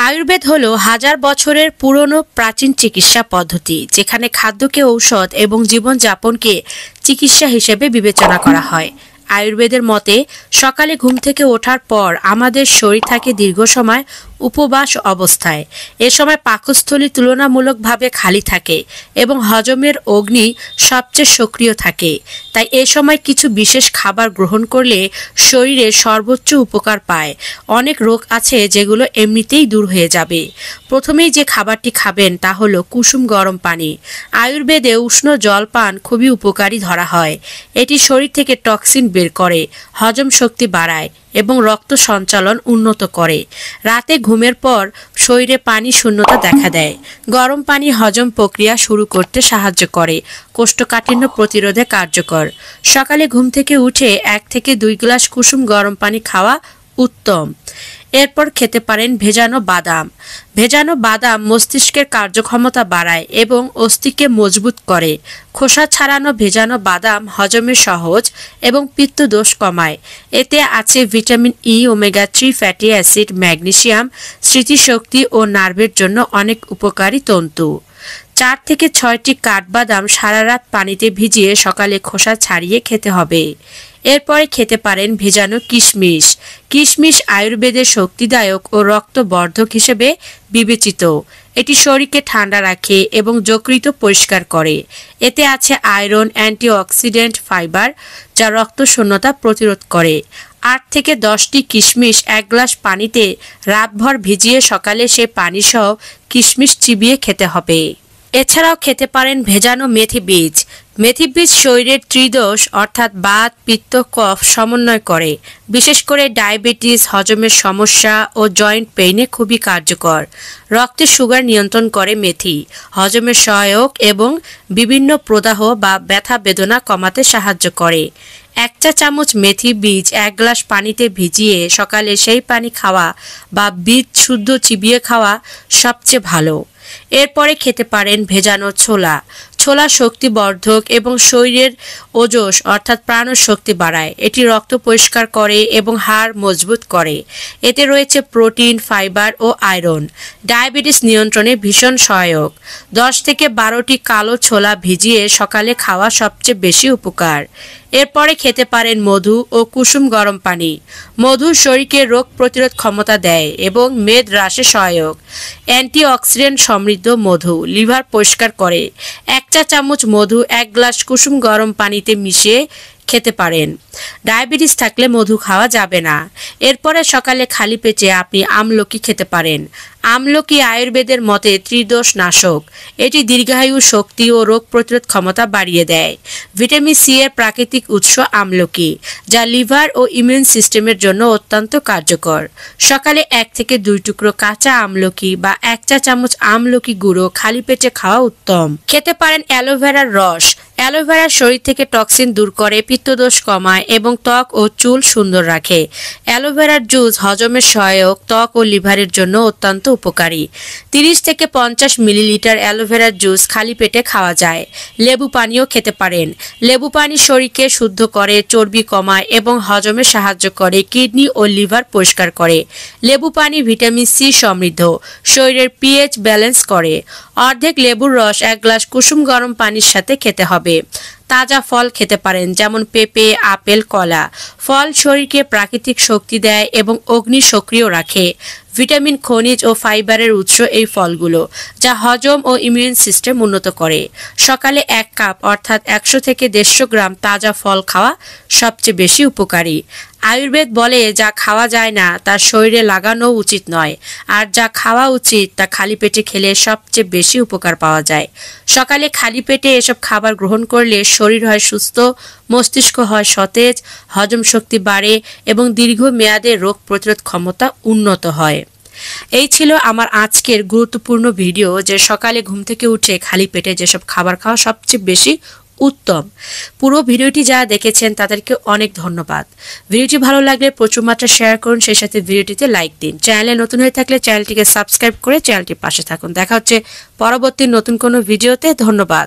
আয়ুর্বেদ হলো হাজার বছরের পুরনো প্রাচীন চিকিৎসা পদ্ধতি, যেখানে খাদ্যকে ঔষধ এবং জীবনযাপনকে চিকিৎসা হিসেবে বিবেচনা করা হয়। আয়ুর্বেদের মতে সকালে ঘুম থেকে ওঠার পর আমাদের শরীর থাকে দীর্ঘ সময় উপবাস অবস্থায়। এ সময় পাকস্থলী তুলনামূলকভাবে খালি থাকে এবং হজমের অগ্নি সবচেয়ে সক্রিয় থাকে। তাই এ সময় কিছু বিশেষ খাবার গ্রহণ করলে শরীরে সর্বোচ্চ উপকার পায়। অনেক রোগ আছে যেগুলো এমনিতেই দূর হয়ে যাবে। প্রথমেই যে খাবারটি খাবেন তা হলো কুসুম গরম পানি। আয়ুর্বেদে উষ্ণ জল পান খুবই উপকারী ধরা হয়। এটি শরীর থেকে টক্সিন বের করে, হজম শক্তি বাড়ায় এবং রক্ত সঞ্চালন উন্নত করে। রাতে ঘুমের পর শরীরে পানি শূন্যতা দেখা দেয়। গরম পানি হজম প্রক্রিয়া শুরু করতে সাহায্য করে, কোষ্ঠকাঠিন্য প্রতিরোধে কার্যকর। সকালে ঘুম থেকে উঠে 1 থেকে 2 গ্লাস কুসুম গরম পানি খাওয়া উত্তম। এরপর খেতে পারেন ভেজানো বাদাম। ভেজানো বাদাম মস্তিষ্কের কার্যক্ষমতা বাড়ায় এবং অস্থিকে মজবুত করে। খোসা ছাড়ানো ভেজানো বাদাম হজমে সহজ এবং পিত্তদোষ কমায়। এতে আছে vitamin E, omega 3 fatty acid, magnesium, স্মৃতিশক্তি ও নার্ভের জন্য অনেক উপকারী তন্তু। 4 থেকে 6টি কাঠবাদাম সারা রাত পানিতে ভিজিয়ে সকালে খোসা ছাড়িয়ে খেতে হবে। এরপরে খেতে পারেন ভেজানো কিশমিশ। কিশমিশ আয়ুর্বেদের শক্তিদায়ক ও রক্তবর্ধক হিসেবে বিবেচিত। এটি শরীরকে ঠান্ডা রাখে এবং যকৃত পরিষ্কার করে। এতে আছে আয়রন, অ্যান্টিঅক্সিডেন্ট, ফাইবার, যা রক্ত শূন্যতা প্রতিরোধ করে। 8 থেকে 10টি কিশমিশ 1 গ্লাস পানিতে রাতভর ভিজিয়ে সকালে সে পানিসহ কিশমিশ চিবিয়ে খেতে হবে। এছাড়াও খেতে পারেন ভেজানো মেথি বীজ। মেথি বীজ শরীরের ত্রিদোষ অর্থাৎ বাত, পিত্ত, কফ সমন্বয় করে। বিশেষ করে ডায়াবেটিস, হজমের সমস্যা ও জয়েন্ট পেইনে খুবই কার্যকর। রক্তে সুগার নিয়ন্ত্রণ করে মেথি, হজমের সহায়ক এবং বিভিন্ন প্রদাহ বা ব্যথা বেদনা কমাতে সাহায্য করে। 1 চা চামচ মেথি বীজ 1 গ্লাস পানিতে ভিজিয়ে সকালে সেই পানি খাওয়া বা বীজ শুদ্ধ চিবিয়ে খাওয়া সবচেয়ে ভালো। এরপরে খেতে পারেন ভেজানো ছোলা। ছোলা শক্তিবর্ধক এবং শরীরের ওজস অর্থাৎ প্রাণশক্তি বাড়ায়। এটি রক্ত পরিষ্কার করে এবং হাড় মজবুত করে। এতে রয়েছে প্রোটিন, ফাইবার ও আয়রন। ডায়াবেটিস নিয়ন্ত্রণে ভীষণ সহায়ক। 10 থেকে 12টি কালো ছোলা ভিজিয়ে সকালে খাওয়া সবচেয়ে বেশি উপকার। এরপরে খেতে পারেন মধু ও কুসুম গরম পানি। মধু শরীরকে রোগ প্রতিরোধ ক্ষমতা দেয় এবং মেদ হ্রাসে সহায়ক। অ্যান্টিঅক্সিডেন্ট সমৃদ্ধ মধু লিভার পরিষ্কার করে। 1 চা চামচ মধু 1 গ্লাস কুসুম গরম পানিতে মিশিয়ে খেতে পারেন। ডায়াবেটিস থাকলে মধু খাওয়া যাবে না। এরপরে সকালে খালি পেটে আপনি আমলকি খেতে পারেন। আমলকি আয়ুর্বেদের মতে ত্রিদোষ নাশক। এটি দীর্ঘায়ু, শক্তি ও রোগ প্রতিরোধ ক্ষমতা বাড়িয়ে দেয়। ভিটামিন সি এর প্রাকৃতিক উৎস আমলকি, যা লিভার ও ইমিউন সিস্টেমের জন্য অত্যন্ত কার্যকর। সকালে 1 থেকে 2 টুকরো কাঁচা আমলকি বা 1 চা চামচ আমলকি গুঁড়ো খালি পেটে খাওয়া উত্তম। খেতে পারেন অ্যালোভেরার রস। অ্যালোভেরা শরীর থেকে টক্সিন দূর করে, পিত্তদোষ কমায় এবং ত্বক ও চুল সুন্দর রাখে। অ্যালোভেরার জুস হজমের সহায়ক, ত্বক ও লিভারের জন্য অত্যন্ত উপকারী। 30 থেকে 50 মিলিলিটার অ্যালোভেরার জুস খালি পেটে খাওয়া যায়। লেবু পানিও খেতে পারেন। লেবু পানি শরীরকে শুদ্ধ করে, চর্বি কমায় এবং হজমে সাহায্য করে, কিডনি ও লিভার পরিষ্কার করে। লেবু পানি ভিটামিন সি সমৃদ্ধ, শরীরের পিএইচ ব্যালেন্স করে। অর্ধেক লেবুর রস 1 গ্লাস কুসুম গরম পানির সাথে খেতে হবে। তাজা ফল খেতে পারেন, যেমন পেঁপে, আপেল, কলা। ফল শরীরকে প্রাকৃতিক শক্তি দেয় এবং অগ্নি সক্রিয় রাখে। ভিটামিন, খনিজ ও ফাইবারের উৎস এই ফলগুলো, যা হজম ও ইমিউন সিস্টেম উন্নত করে। সকালে 1 কাপ অর্থাৎ 100 থেকে 150 গ্রাম তাজা ফল খাওয়া সবচেয়ে বেশি উপকারী। আয়ুর্বেদ বলে যা খাওয়া যায় না তা শরীরে লাগানো উচিত নয়, আর যা খাওয়া উচিত তা খালি পেটে খেলে সবচেয়ে বেশি উপকার পাওয়া যায়। সকালে খালি পেটে এসব খাবার গ্রহণ করলে শরীর হয় সুস্থ, মস্তিষ্ক হয় সতেজ, হজম শক্তি বাড়ে এবং দীর্ঘমেয়াদে রোগ প্রতিরোধ ক্ষমতা উন্নত হয়। এই ছিল আমার আজকের গুরুত্বপূর্ণ ভিডিও, যে সকালে ঘুম থেকে উঠে খালি পেটে যেসব খাবার খাওয়া সবচেয়ে বেশি উত্তম। পুরো ভিডিওটি যারা দেখেছেন তাদেরকে অনেক ধন্যবাদ। ভিডিওটি ভালো লাগলে প্রচুর মাত্রা শেয়ার করুন, সেই সাথে ভিডিওটিতে লাইক দিন। চ্যানেলে নতুন হয়ে থাকলে চ্যানেলটিকে সাবস্ক্রাইব করে চ্যানেলটির পাশে থাকুন। দেখা হচ্ছে পরবর্তী নতুন কোনো ভিডিওতে। ধন্যবাদ।